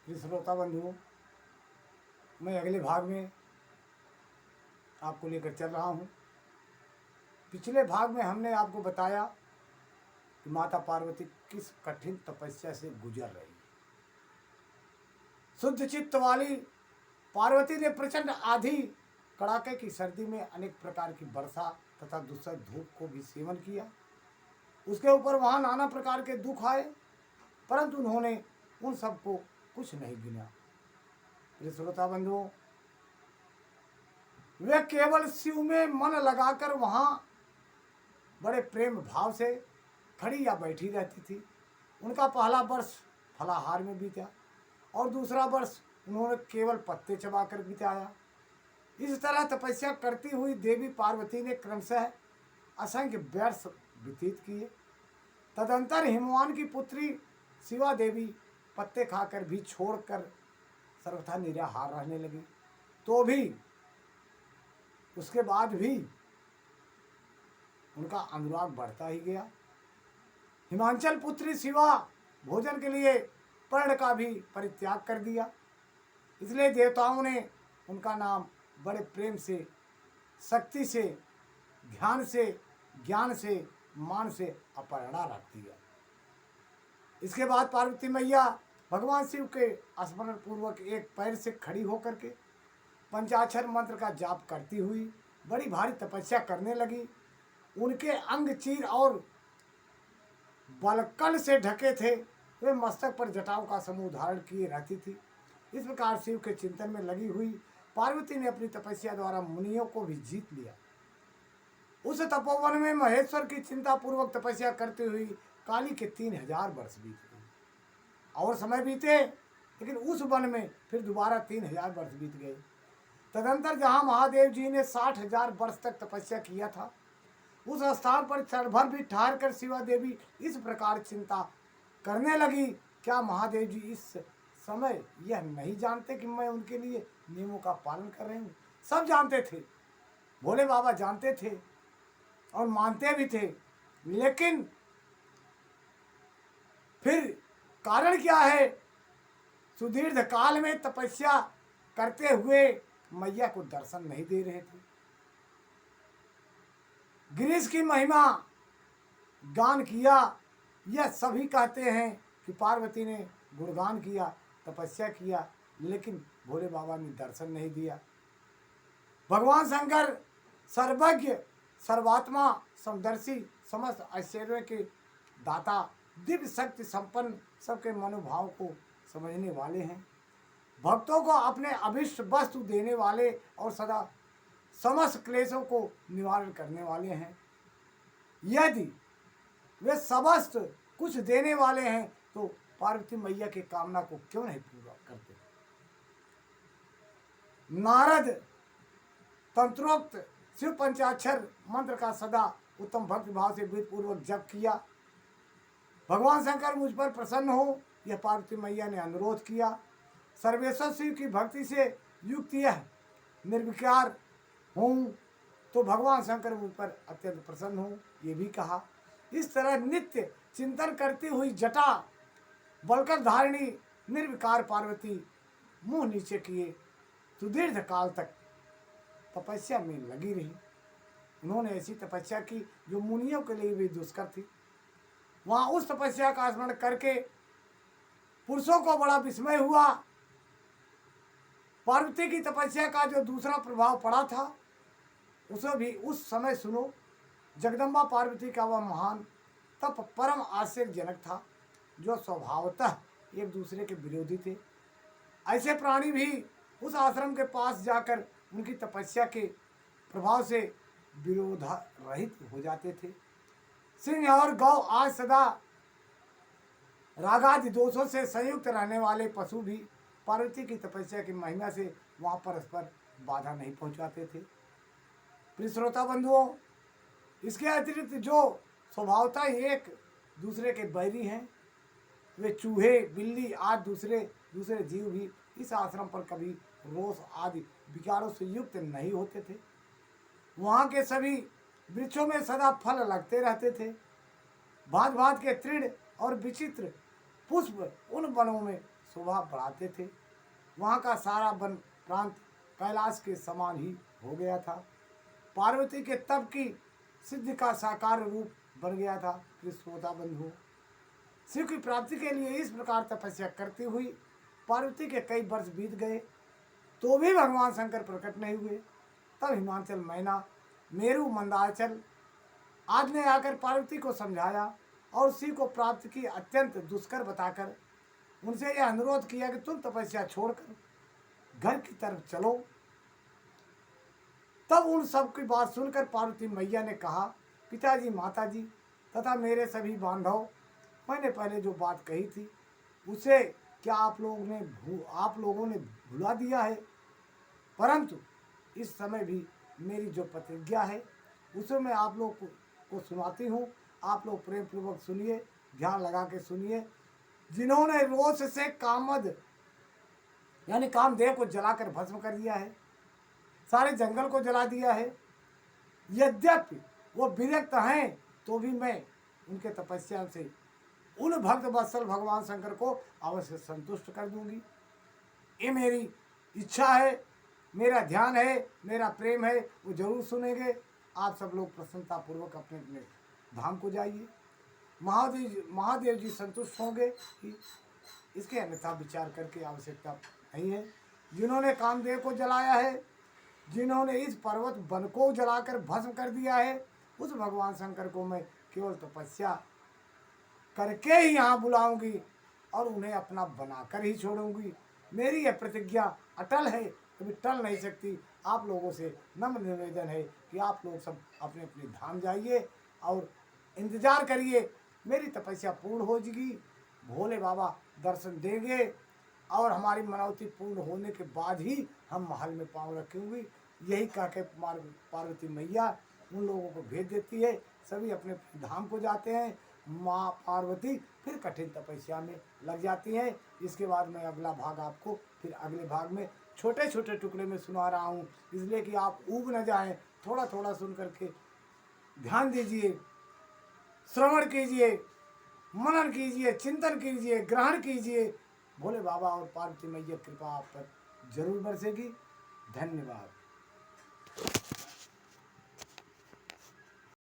प्रिय श्रोता बंधुओं, मैं अगले भाग में आपको लेकर चल रहा हूँ। पिछले भाग में हमने आपको बताया कि माता पार्वती किस कठिन तपस्या से गुजर रही है। शुद्ध चित्त वाली पार्वती ने प्रचंड आंधी कड़ाके की सर्दी में अनेक प्रकार की वर्षा तथा दूसर धूप को भी सेवन किया। उसके ऊपर वहाँ नाना प्रकार के दुख आए, परंतु उन्होंने उन सबको कुछ नहीं गिना। प्रिय श्रोता बंधुओं, वे केवल शिव में मन लगाकर वहाँ बड़े प्रेम भाव से खड़ी या बैठी रहती थी। उनका पहला वर्ष फलाहार में बीता और दूसरा वर्ष उन्होंने केवल पत्ते चबाकर बिताया। इस तरह तपस्या करती हुई देवी पार्वती ने क्रमशः असंख्य वर्ष व्यतीत किए। तदंतर हिमवान की पुत्री शिवा देवी पत्ते खाकर भी छोड़कर सर्वथा निराहार रहने लगी। तो भी उसके बाद भी उनका अनुराग बढ़ता ही गया। हिमांचल पुत्री शिवा भोजन के लिए पर्ण का भी परित्याग कर दिया। इसलिए देवताओं ने उनका नाम बड़े प्रेम से, शक्ति से, ध्यान से, ज्ञान से, मान से अपर्णा रख दिया। इसके बाद पार्वती मैया भगवान शिव के स्मरण पूर्वक एक पैर से खड़ी होकर के पंचाक्षर मंत्र का जाप करती हुई बड़ी भारी तपस्या करने लगी। उनके अंग चीर और बलकल से ढके थे। वे मस्तक पर जटाओं का समूह धारण किए रहती थी। इस प्रकार शिव के चिंतन में लगी हुई पार्वती ने अपनी तपस्या द्वारा मुनियों को भी जीत लिया। उस तपोवन में महेश्वर की चिंता पूर्वक तपस्या करते हुई काली के 3000 वर्ष बीत गए। और समय बीते, लेकिन उस वन में फिर दोबारा 3000 वर्ष बीत गए। तदंतर जहाँ महादेव जी ने 60,000 वर्ष तक तपस्या किया था, उस स्थान पर क्षण भर भी ठहर कर शिवा देवी इस प्रकार चिंता करने लगी, क्या महादेव जी इस समय यह नहीं जानते कि मैं उनके लिए नियमों का पालन कर रही हूँ? सब जानते थे, भोले बाबा जानते थे और मानते भी थे, लेकिन फिर कारण क्या है? सुदीर्घ काल में तपस्या करते हुए मैया को दर्शन नहीं दे रहे थे। गिरीश की महिमा गान किया, यह सभी कहते हैं कि पार्वती ने गुणगान किया, तपस्या किया, लेकिन भोले बाबा ने दर्शन नहीं दिया। भगवान शंकर सर्वज्ञ, सर्वात्मा, समदर्शी, समस्त ऐश्वर्य के दाता, दिव्य शक्ति संपन्न, सबके मनोभाव को समझने वाले हैं। भक्तों को अपने अभिष्ट वस्तु देने वाले और सदा समस्त क्लेशों को निवारण करने वाले हैं। यदि वे समस्त कुछ देने वाले हैं तो पार्वती मैया की कामना को क्यों नहीं पूरा करते? नारद तंत्रोक्त शिव पंचाक्षर मंत्र का सदा उत्तम भक्ति भाव से विधि पूर्वक जप किया। भगवान शंकर मुझ पर प्रसन्न हो, यह पार्वती मैया ने अनुरोध किया। सर्वेश्वर शिव की भक्ति से युक्त यह निर्विकार हूँ, तो भगवान शंकर मुझ पर अत्यंत प्रसन्न हूँ, ये भी कहा। इस तरह नित्य चिंतन करती हुई जटा बलकर धारिणी निर्विकार पार्वती मुंह नीचे किए सुदीर्घ काल तक तपस्या में लगी रही। उन्होंने ऐसी तपस्या की जो मुनियों के लिए भी दुष्कर थी। वहाँ उस तपस्या का स्मरण करके पुरुषों को बड़ा विस्मय हुआ। पार्वती की तपस्या का जो दूसरा प्रभाव पड़ा था, उसे भी उस समय सुनो। जगदम्बा पार्वती का वह महान तप परम आश्चर्यजनक था, जो स्वभावतः एक दूसरे के विरोधी थे। ऐसे प्राणी भी उस आश्रम के पास जाकर उनकी तपस्या के प्रभाव से विरोधा रहित हो जाते थे। सिंह और गौ आज सदा रागादि दोषों से संयुक्त रहने वाले पशु भी पार्वती की तपस्या की महिमा से वहाँ परस्पर बाधा नहीं पहुँचाते थे। प्रिय श्रोता बंधुओं, इसके अतिरिक्त जो स्वभावतः एक दूसरे के बैरी हैं, वे चूहे, बिल्ली आदि दूसरे जीव भी इस आश्रम पर कभी रोष आदि विकारों से युक्त नहीं होते थे। वहाँ के सभी वृक्षों में सदा फल लगते रहते थे। भांत भांत के तृण और विचित्र पुष्प उन वनों में शोभा बढ़ाते थे। वहाँ का सारा वन प्रांत कैलाश के समान ही हो गया था। पार्वती के तप की सिद्धि का साकार रूप बन गया था। प्रिय श्रोता बंधुओं, शिव की प्राप्ति के लिए इस प्रकार तपस्या करती हुई पार्वती के कई वर्ष बीत गए, तो भी भगवान शंकर प्रकट नहीं हुए। तब हिमाचल, मैना, मेरू, मंदाचल आदि ने आकर पार्वती को समझाया और शिव को प्राप्ति की अत्यंत दुष्कर बताकर उनसे यह अनुरोध किया कि तुम तपस्या छोड़कर घर की तरफ चलो। तब उन सब की बात सुनकर पार्वती मैया ने कहा, पिताजी, माताजी तथा मेरे सभी बांधव, मैंने पहले जो बात कही थी उसे क्या आप लोगों ने भुला दिया है? परंतु इस समय भी मेरी जो प्रतिज्ञा है उसे मैं आप लोग को सुनाती हूँ। आप लोग प्रेम पूर्वक सुनिए, ध्यान लगा के सुनिए। जिन्होंने रोष से कामद यानी कामदेव को जलाकर भस्म कर दिया है, सारे जंगल को जला दिया है, यद्यपि वो विरक्त हैं तो भी मैं उनके तपस्या से उन भक्त वत्सल भगवान शंकर को अवश्य संतुष्ट कर दूंगी। ये मेरी इच्छा है, मेरा ध्यान है, मेरा प्रेम है, वो जरूर सुनेंगे। आप सब लोग प्रसन्नता पूर्वक अपने अपने धाम को जाइए। महादेव जी संतुष्ट होंगे कि इसके अन्यथा विचार करके आवश्यकता नहीं है। जिन्होंने कामदेव को जलाया है, जिन्होंने इस पर्वत वन को जलाकर भस्म कर दिया है, उस भगवान शंकर को मैं केवल तपस्या करके ही यहाँ बुलाऊंगी और उन्हें अपना बनाकर ही छोड़ूंगी। मेरी यह प्रतिज्ञा अटल है, कभी टल नहीं सकती। आप लोगों से नम्र निवेदन है कि आप लोग सब अपने अपने धाम जाइए और इंतजार करिए, मेरी तपस्या पूर्ण हो जाएगी। भोले बाबा दर्शन देंगे और हमारी मनौती पूर्ण होने के बाद ही हम महल में पाँव रखेंगे। यही कह के पार्वती मैया उन लोगों को भेज देती है। सभी अपने धाम को जाते हैं। माँ पार्वती फिर कठिन तपस्या में लग जाती हैं। इसके बाद मैं अगला भाग आपको फिर अगले भाग में छोटे छोटे टुकड़े में सुना रहा हूँ, इसलिए कि आप ऊब न जाएं। थोड़ा थोड़ा सुन करके ध्यान दीजिए, श्रवण कीजिए, मनन कीजिए, चिंतन कीजिए, ग्रहण कीजिए। भोले बाबा और पार्वती मैया कृपा आप पर जरूर बरसेगी। धन्यवाद।